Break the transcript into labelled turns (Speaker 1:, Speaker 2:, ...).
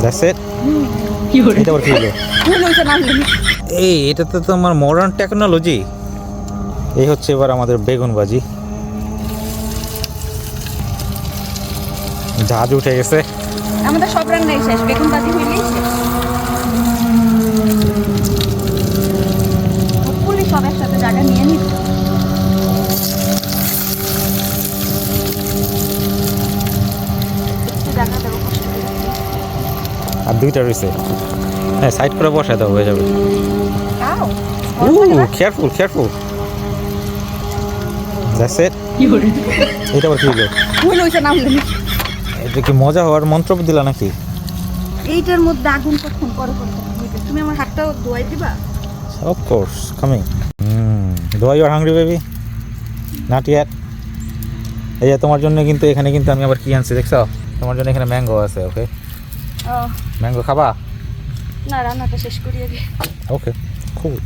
Speaker 1: That's it. এটা আবার কি হলো? এই এটা তো তোমার মডার্ন টেকনোলজি। এই হচ্ছে এবার আমাদের বেগুন ভাজি। ঝাঁজ উঠে গেছে।
Speaker 2: আমাদের সব রান্নাই শেষ, বেগুন ভাজি হইলেই শেষ। পুলি সব একসাথে জায়গা নিয়ে নিত। জায়গা দেবো কষ্ট করে।
Speaker 1: আর দুইটা রয়েছে। হ্যাঁ, সাইড করে বসায় দাও, হয়ে যাবে।
Speaker 2: আও,
Speaker 1: কেয়ারফুল কেয়ারফুল। That's it. এটা আবার কি হলো?
Speaker 2: ভুল হয়েছে না হলে
Speaker 1: এটা কি মজা হওয়ার মন্ত্র দিলা নাকি?
Speaker 2: এইটার মধ্যে আগুন কখন পরে করতে হবে। তুমি আমার হাতটাও ধোয়াই দিবা?
Speaker 1: Of course, coming. Do you are hungry, baby? Not yet. এই যে তোমার জন্য কিন্তু এখানে কিন্তু আমি আবার কি আনছি দেখছো? তোমার জন্য এখানে ম্যাঙ্গো আছে, ওকে? ম্যাঙ্গো খাবা?
Speaker 2: না, রান্নাটা শেষ করি আগে।
Speaker 1: ওকে, cool.